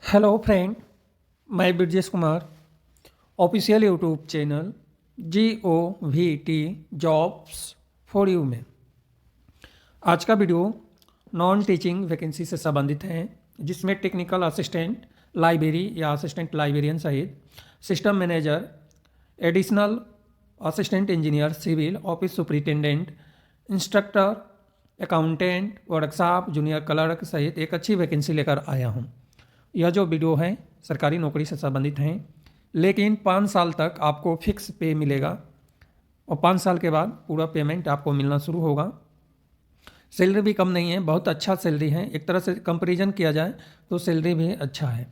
Hello friend, मैं Brajesh Kumar official YouTube channel GOVT jobs for you में आज का वीडियो नॉन टीचिंग वैकेंसी से संबंधित है, जिसमें टेक्निकल असिस्टेंट लाइब्रेरी या असिस्टेंट लाइब्रेरियन सहित system manager, additional assistant engineer civil, office superintendent, instructor, accountant, workshop junior clerk सहित एक अच्छी वैकेंसी लेकर आया हूँ। यह जो वीडियो है सरकारी नौकरी से संबंधित हैं, लेकिन 5 साल तक आपको फिक्स पे मिलेगा और 5 साल के बाद पूरा पेमेंट आपको मिलना शुरू होगा। सैलरी भी कम नहीं है, बहुत अच्छा सैलरी है। एक तरह से कंपैरिजन किया जाए तो सैलरी भी अच्छा है।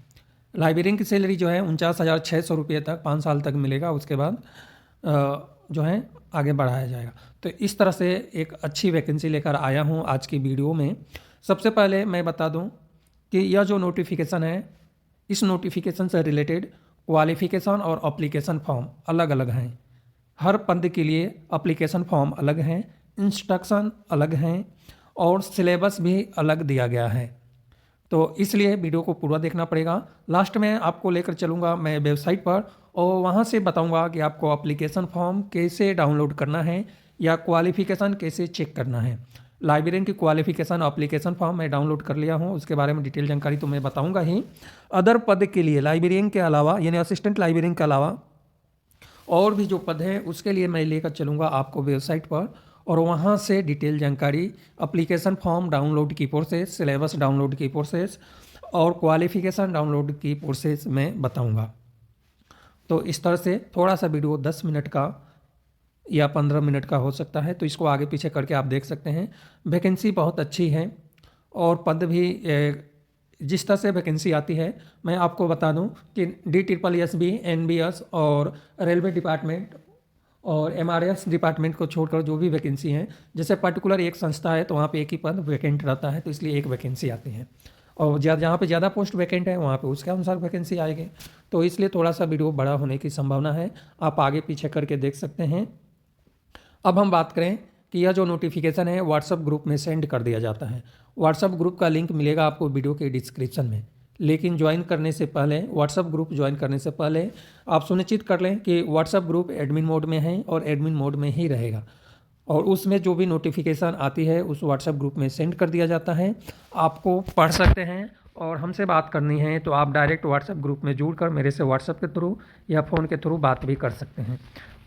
लाइब्रेरियन की सैलरी जो है 49,600 रुपये तक 5 साल तक मिलेगा, उसके बाद जो है आगे बढ़ाया जाएगा। तो इस तरह से एक अच्छी वैकेंसी लेकर आया हूँ आज की वीडियो में। सबसे पहले मैं बता दूँ कि यह जो नोटिफिकेशन है, इस नोटिफिकेशन से रिलेटेड क्वालिफिकेशन और अप्लीकेशन फॉर्म अलग अलग हैं। हर पद के लिए अप्लीकेशन फॉर्म अलग हैं, इंस्ट्रक्शन अलग हैं और सिलेबस भी अलग दिया गया है। तो इसलिए वीडियो को पूरा देखना पड़ेगा। लास्ट में आपको लेकर चलूँगा मैं वेबसाइट पर और वहाँ से बताऊँगा कि आपको अप्लीकेशन फॉर्म कैसे डाउनलोड करना है या क्वालिफिकेशन कैसे चेक करना है। लाइब्रेरियन की क्वालिफिकेशन एप्लीकेशन फॉर्म मैं डाउनलोड कर लिया हूँ, उसके बारे में डिटेल जानकारी तो मैं बताऊँगा ही। अदर पद के लिए लाइब्रेरियन के अलावा यानी असिस्टेंट लाइब्रेरियन के अलावा और भी जो पद हैं उसके लिए मैं लेकर चलूँगा आपको वेबसाइट पर और वहाँ से डिटेल जानकारी, एप्लीकेशन फॉर्म डाउनलोड की प्रोसेस, सिलेबस डाउनलोड की प्रोसेस और क्वालिफिकेशन डाउनलोड की प्रोसेस मैं बताऊँगा। तो इस तरह से थोड़ा सा वीडियो 10 मिनट का या 15 मिनट का हो सकता है, तो इसको आगे पीछे करके आप देख सकते हैं। वैकेंसी बहुत अच्छी है और पद भी जिस तरह से वैकेंसी आती है मैं आपको बता दूं कि DSSB, NBS और रेलवे डिपार्टमेंट और MRS डिपार्टमेंट को छोड़कर जो भी वैकेंसी हैं, जैसे पर्टिकुलर एक संस्था है तो वहाँ पे एक ही पद वैकेंट रहता है, तो इसलिए एक वैकेंसी आती है और जहाँ पे ज़्यादा पोस्ट वैकेंट है वहाँ पे उसके अनुसार वैकेंसी आएगी। तो इसलिए थोड़ा सा वीडियो बड़ा होने की संभावना है, आप आगे पीछे करके देख सकते हैं। अब हम बात करें कि यह जो नोटिफिकेशन है व्हाट्सएप ग्रुप में सेंड कर दिया जाता है। व्हाट्सएप ग्रुप का लिंक मिलेगा आपको वीडियो के डिस्क्रिप्शन में, लेकिन ज्वाइन करने से पहले, व्हाट्सएप ग्रुप ज्वाइन करने से पहले आप सुनिश्चित कर लें कि व्हाट्सएप ग्रुप एडमिन मोड में है और एडमिन मोड में ही रहेगा और उसमें जो भी नोटिफिकेशन आती है उस व्हाट्सएप ग्रुप में सेंड कर दिया जाता है। आपको पढ़ सकते हैं और हमसे बात करनी है तो आप डायरेक्ट व्हाट्सएप ग्रुप में जुड़कर मेरे से व्हाट्सएप के थ्रू या फ़ोन के थ्रू बात भी कर सकते हैं।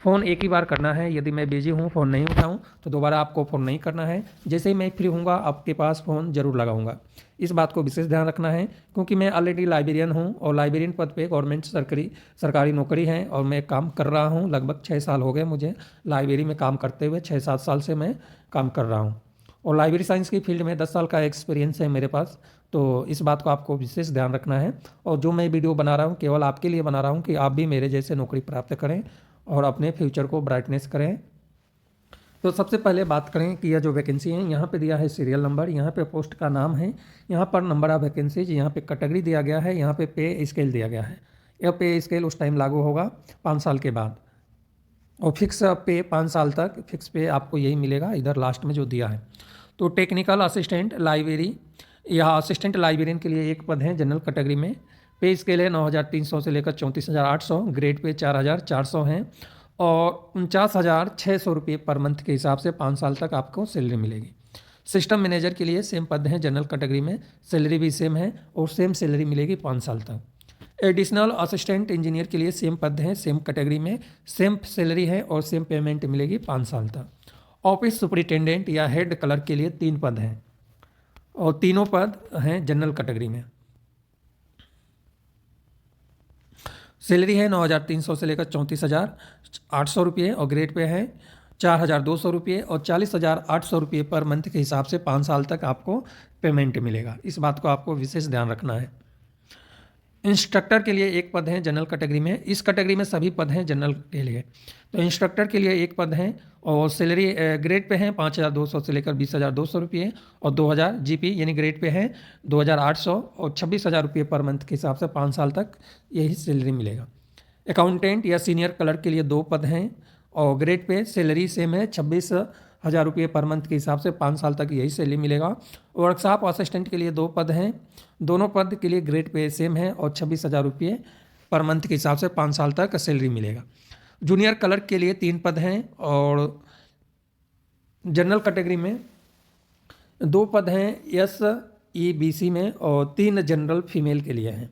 फ़ोन एक ही बार करना है, यदि मैं बिजी हूँ, फ़ोन नहीं उठाऊँ तो दोबारा आपको फ़ोन नहीं करना है। जैसे ही मैं फ्री हूँगा आपके पास फ़ोन ज़रूर लगाऊंगा। इस बात को विशेष ध्यान रखना है क्योंकि मैं ऑलरेडी लाइब्रेरियन हूँ और लाइब्रेरियन पद पे गवर्नमेंट सरकारी नौकरी है और मैं काम कर रहा हूँ। लगभग 6 साल हो गए मुझे लाइब्रेरी में काम करते हुए, 6-7 साल से मैं काम कर रहा हूँ और लाइब्रेरी साइंस की फील्ड में 10 साल का एक्सपीरियंस है मेरे पास। तो इस बात को आपको विशेष ध्यान रखना है और जो मैं वीडियो बना रहा हूँ केवल आपके लिए बना रहा हूँ कि आप भी मेरे जैसे नौकरी प्राप्त करें और अपने फ्यूचर को ब्राइटनेस करें। तो सबसे पहले बात करें कि यह जो वैकेंसी है, यहाँ पे दिया है सीरियल नंबर, यहाँ पे पोस्ट का नाम है, यहाँ पर नंबर ऑफ वैकेंसीज, यहाँ पे कैटेगरी दिया गया है, यहाँ पे पे स्केल दिया गया है। यह पे स्केल उस टाइम लागू होगा 5 साल के बाद और फिक्स पे 5 साल तक फिक्स पे आपको यही मिलेगा इधर लास्ट में जो दिया है। तो टेक्निकल असिस्टेंट लाइब्रेरी या असिस्टेंट लाइब्रेरियन के लिए एक पद है जनरल कैटेगरी में। पे स्केल है 9,300 से लेकर 34,800, ग्रेड पे 4,400 हैं और 49,600 रुपये पर मंथ के हिसाब से 5 साल तक आपको सैलरी मिलेगी। सिस्टम मैनेजर के लिए सेम पद है जनरल कैटेगरी में, सैलरी भी सेम है और सेम सैलरी मिलेगी 5 साल तक। एडिशनल असिस्टेंट इंजीनियर के लिए सेम पद है, सेम कैटेगरी में, सेम सैलरी है और सेम पेमेंट मिलेगी 5 साल तक। ऑफिस सुपरिटेंडेंट या हेड क्लर्क के लिए 3 पद हैं और तीनों पद हैं जनरल कैटेगरी में। सैलरी है 9,300 से लेकर 34,800 रुपये और ग्रेड पे है 4,200 रुपये और 40,800 रुपये पर मंथ के हिसाब से 5 साल तक आपको पेमेंट मिलेगा। इस बात को आपको विशेष ध्यान रखना है। इंस्ट्रक्टर के लिए एक पद है जनरल कैटेगरी में, इस कैटेगरी में सभी पद हैं जनरल के लिए। तो इंस्ट्रक्टर के लिए एक पद है और सैलरी ग्रेड पे है 5,200 से लेकर 20,200 रुपये और 2,000 GP यानी ग्रेड पे है 2,800 और 26,000 रुपये पर मंथ के हिसाब से 5 साल तक यही सैलरी मिलेगा। अकाउंटेंट या सीनियर क्लर्क के लिए 2 पद हैं और ग्रेड पे सैलरी सेम है 10,000 रुपये पर मंथ के हिसाब से 5 साल तक यही सैलरी मिलेगा। वर्कशॉप असिस्टेंट के लिए 2 पद हैं, दोनों पद के लिए ग्रेड पे सेम है और 26,000 रुपये पर मंथ के हिसाब से 5 साल तक सैलरी मिलेगा। जूनियर क्लर्क के लिए 3 पद हैं और जनरल कैटेगरी में 2 पद हैं SEBC में और 3 जनरल फीमेल के लिए हैं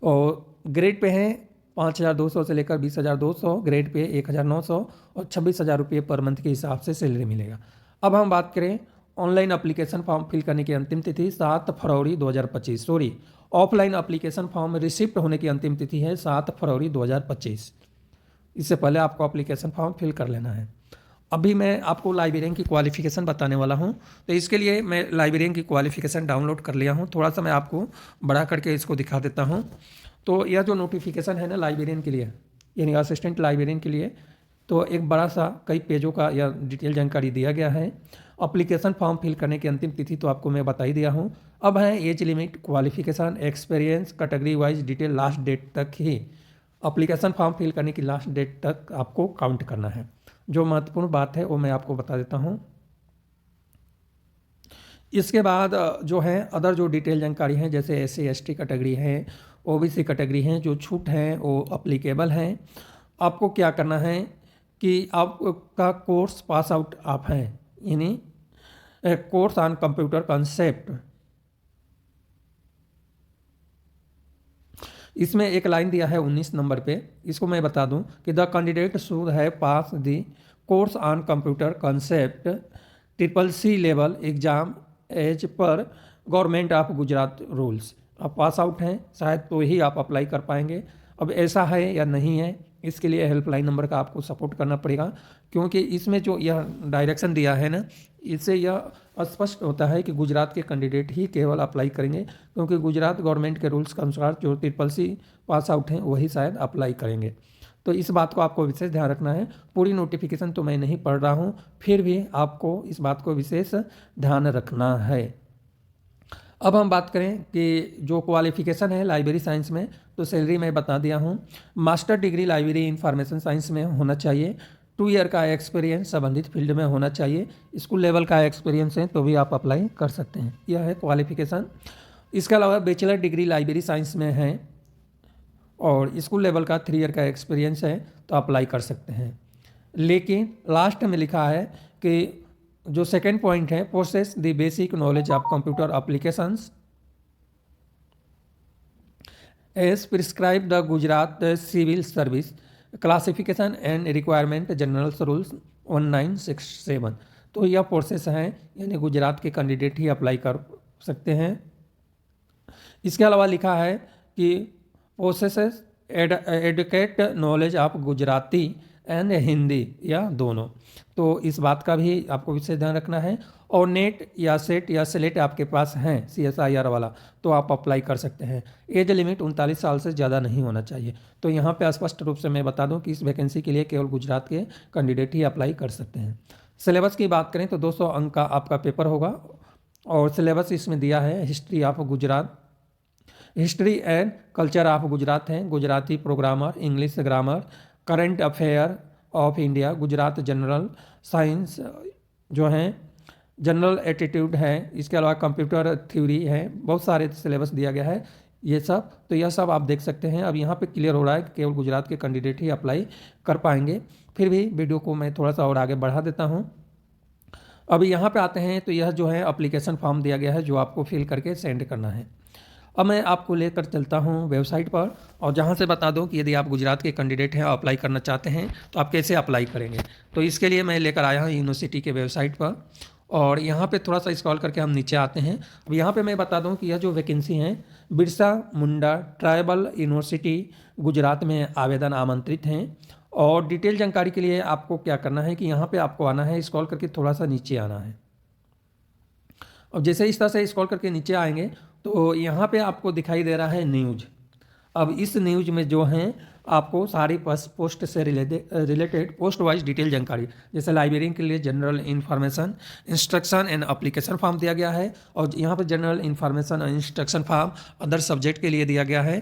और ग्रेड पे हैं 5,200 से लेकर 20,200, ग्रेड पे 1,900 और 26,000 रुपये पर मंथ के हिसाब से सैलरी मिलेगा। अब हम बात करें ऑनलाइन एप्लीकेशन फॉर्म फिल करने की अंतिम तिथि 7 फरवरी 2025। ऑफलाइन एप्लीकेशन फॉर्म रिसिप्ट होने की अंतिम तिथि है 7 फरवरी 2025। इससे पहले आपको एप्लीकेशन फॉर्म फिल कर लेना है। अभी मैं आपको लाइब्रेरियन की क्वालिफ़िकेशन बताने वाला हूं, तो इसके लिए मैं लाइब्रेरियन की क्वालिफ़िकेशन डाउनलोड कर लिया हूं। थोड़ा सा मैं आपको बड़ा करके इसको दिखा देता हूं। तो यह जो नोटिफिकेशन है ना लाइब्रेरियन के लिए, यानी असिस्टेंट लाइब्रेरियन के लिए, तो एक बड़ा सा कई पेजों का यह डिटेल जानकारी दिया गया है। एप्लीकेशन फॉर्म फिल करने की अंतिम तिथि तो आपको मैं बता ही दिया हूँ। अब है age limit, qualification, experience, category wise detail last date तक ही एप्लीकेशन फॉर्म फिल करने की लास्ट डेट तक आपको काउंट करना है। जो महत्वपूर्ण बात है वो मैं आपको बता देता हूँ। इसके बाद जो है अदर जो डिटेल जानकारी है जैसे SC ST कैटेगरी है, OBC कैटेगरी हैं, जो छूट हैं वो अप्लीकेबल हैं। आपको क्या करना है कि आपका कोर्स पास आउट आप हैं, यानी कोर्स ऑन कंप्यूटर कॉन्सेप्ट। इसमें एक लाइन दिया है 19 नंबर पे, इसको मैं बता दूं कि the candidate should have pass the course on computer concept CCC level exam as per government of Gujarat rules. आप पास आउट हैं शायद तो ही आप अप्लाई कर पाएंगे। अब ऐसा है या नहीं है, इसके लिए हेल्पलाइन नंबर का आपको सपोर्ट करना पड़ेगा, क्योंकि इसमें जो यह डायरेक्शन दिया है ना, इससे यह स्पष्ट होता है कि गुजरात के कैंडिडेट ही केवल अप्लाई करेंगे, क्योंकि गुजरात गवर्नमेंट के रूल्स के अनुसार जो CCC पास आउट हैं वही शायद अप्लाई करेंगे। तो इस बात को आपको विशेष ध्यान रखना है। पूरी नोटिफिकेशन तो मैं नहीं पढ़ रहा हूँ, फिर भी आपको इस बात को विशेष ध्यान रखना है। अब हम बात करें कि जो क्वालिफिकेशन है लाइब्रेरी साइंस में, तो सैलरी मैं बता दिया हूँ। Master degree library information science में होना चाहिए, 2 ईयर का एक्सपीरियंस संबंधित फील्ड में होना चाहिए, स्कूल लेवल का एक्सपीरियंस है तो भी आप अप्लाई कर सकते हैं। यह है क्वालिफिकेशन। इसके अलावा बैचलर डिग्री लाइब्रेरी साइंस में है और स्कूल लेवल का 3 ईयर का एक्सपीरियंस है तो अप्लाई कर सकते हैं। लेकिन लास्ट में लिखा है कि जो सेकेंड पॉइंट है, possess the basic knowledge of computer applications as prescribe the Gujarat civil service classification and requirement general rules 1967। तो यह प्रोसेस हैं, यानी गुजरात के कैंडिडेट ही अप्लाई कर सकते हैं। इसके अलावा लिखा है कि possess adequate knowledge of Gujarati and Hindi या दोनों, तो इस बात का भी आपको विशेष ध्यान रखना है। और नेट या सेट या सेलेक्ट आपके पास हैं CSIR वाला तो आप अप्लाई कर सकते हैं। एज लिमिट 39 साल से ज़्यादा नहीं होना चाहिए। तो यहाँ पे स्पष्ट रूप से मैं बता दूं कि इस वैकेंसी के लिए केवल गुजरात के कैंडिडेट ही अप्लाई कर सकते हैं। सिलेबस की बात करें तो 200 अंक का आपका पेपर होगा और सिलेबस इसमें दिया है history of Gujarat, history and culture of Gujarat हैं, Gujarati programmer, English grammar, current affair of India, Gujarat general science जो हैं, जनरल एटीट्यूड है, इसके अलावा कंप्यूटर थ्योरी है, बहुत सारे सिलेबस दिया गया है ये सब। तो यह सब आप देख सकते हैं। अब यहाँ पे क्लियर हो रहा है कि केवल गुजरात के कैंडिडेट ही अप्लाई कर पाएंगे। फिर भी वीडियो को मैं थोड़ा सा और आगे बढ़ा देता हूँ। अभी यहाँ पे आते हैं तो यह जो है एप्लीकेशन फॉर्म दिया गया है जो आपको फिल करके सेंड करना है। अब मैं आपको लेकर चलता हूँ वेबसाइट पर और जहाँ से बता दूँ कि यदि आप गुजरात के कैंडिडेट हैं और अप्लाई करना चाहते हैं तो आप कैसे अप्लाई करेंगे। तो इसके लिए मैं लेकर आया हूँ यूनिवर्सिटी के वेबसाइट पर और यहाँ पे थोड़ा सा स्क्रॉल करके हम नीचे आते हैं। अब यहाँ पे मैं बता दूँ कि यह जो वैकेंसी है बिरसा मुंडा ट्राइबल यूनिवर्सिटी गुजरात में आवेदन आमंत्रित हैं। और डिटेल जानकारी के लिए आपको क्या करना है कि यहाँ पर आपको आना है, स्क्रॉल करके थोड़ा सा नीचे आना है। अब जैसे इस तरह से स्क्रॉल करके नीचे आएंगे तो यहाँ पे आपको दिखाई दे रहा है न्यूज़। अब इस न्यूज़ में जो हैं आपको सारी पोस्ट से रिलेटेड पोस्ट वाइज डिटेल जानकारी, जैसे लाइब्रेरियन के लिए general information, instruction and application form दिया गया है और यहाँ पे जनरल इन्फॉर्मेशन और इंस्ट्रक्शन फॉर्म अदर सब्जेक्ट के लिए दिया गया है।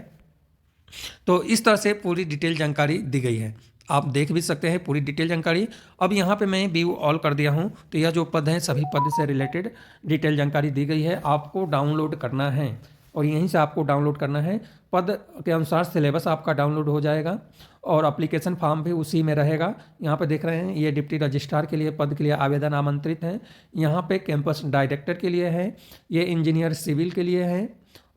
तो इस तरह से पूरी डिटेल जानकारी दी गई है। आप देख भी सकते हैं पूरी डिटेल जानकारी। अब यहाँ पे मैं व्यू ऑल कर दिया हूँ, तो यह जो पद हैं सभी पद से रिलेटेड डिटेल जानकारी दी गई है। आपको डाउनलोड करना है और यहीं से आपको डाउनलोड करना है। पद के अनुसार सिलेबस आपका डाउनलोड हो जाएगा और एप्लीकेशन फॉर्म भी उसी में रहेगा। यहाँ पे देख रहे हैं ये डिप्टी रजिस्ट्रार के लिए पद के लिए आवेदन आमंत्रित हैं। यहाँ पे कैंपस डायरेक्टर के लिए है, ये इंजीनियर सिविल के लिए है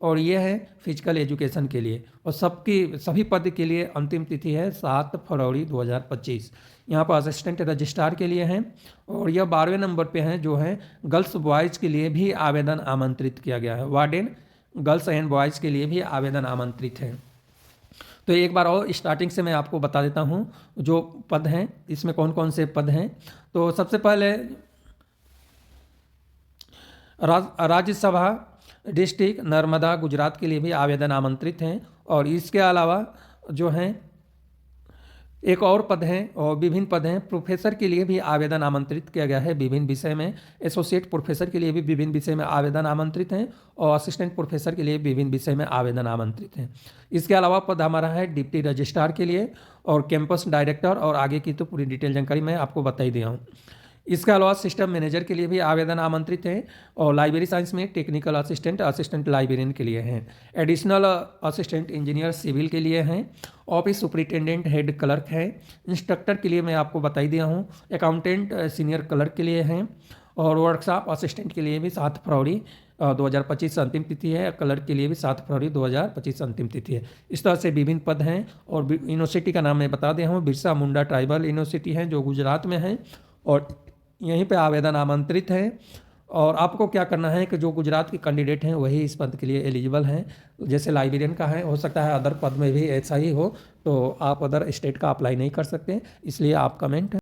और ये है फिजिकल एजुकेशन के लिए। और सभी पद के लिए अंतिम तिथि है 7 फरवरी 2025। यहाँ पर असिस्टेंट रजिस्ट्रार के लिए हैं और यह 12वें नंबर पे हैं जो है गर्ल्स बॉयज़ के लिए भी आवेदन आमंत्रित किया गया है। वार्डन गर्ल्स एंड बॉयज़ के लिए भी आवेदन आमंत्रित है। तो एक बार और स्टार्टिंग से मैं आपको बता देता हूँ जो पद हैं इसमें कौन कौन से पद हैं। तो सबसे पहले राज्यसभा डिस्ट्रिक्ट नर्मदा गुजरात के लिए भी आवेदन आमंत्रित हैं। और इसके अलावा जो हैं एक और पद हैं और विभिन्न पद हैं। प्रोफेसर के लिए भी आवेदन आमंत्रित किया गया है विभिन्न विषय में। एसोसिएट प्रोफेसर के लिए भी विभिन्न विषय में आवेदन आमंत्रित हैं और असिस्टेंट प्रोफेसर के लिए विभिन्न विषय में आवेदन आमंत्रित हैं। इसके अलावा पद हमारा है डिप्टी रजिस्ट्रार के लिए और कैंपस डायरेक्टर, और आगे की तो पूरी डिटेल जानकारी मैं आपको बता ही दिया हूँ। इसके अलावा सिस्टम मैनेजर के लिए भी आवेदन आमंत्रित हैं और लाइब्रेरी साइंस में टेक्निकल असिस्टेंट लाइब्रेरियन के लिए हैं। एडिशनल असिस्टेंट इंजीनियर सिविल के लिए हैं। ऑफिस सुपरिटेंडेंट हेड क्लर्क है। इंस्ट्रक्टर के लिए मैं आपको बता ही दिया हूँ। अकाउंटेंट सीनियर क्लर्क के लिए हैं और वर्कशॉप असिस्टेंट के लिए भी 7 फरवरी 2025 अंतिम तिथि है। क्लर्क के लिए भी 7 फरवरी 2025 अंतिम तिथि है। इस तरह से विभिन्न पद हैं। और यूनिवर्सिटी का नाम मैं बता दिया हूँ, बिरसा मुंडा ट्राइबल यूनिवर्सिटी है जो गुजरात में है और यहीं पे आवेदन आमंत्रित है। और आपको क्या करना है कि जो गुजरात के कैंडिडेट हैं वही इस पद के लिए एलिजिबल हैं। जैसे लाइब्रेरियन का है, हो सकता है अदर पद में भी ऐसा ही हो, तो आप अदर स्टेट का अप्लाई नहीं कर सकते, इसलिए आप कमेंट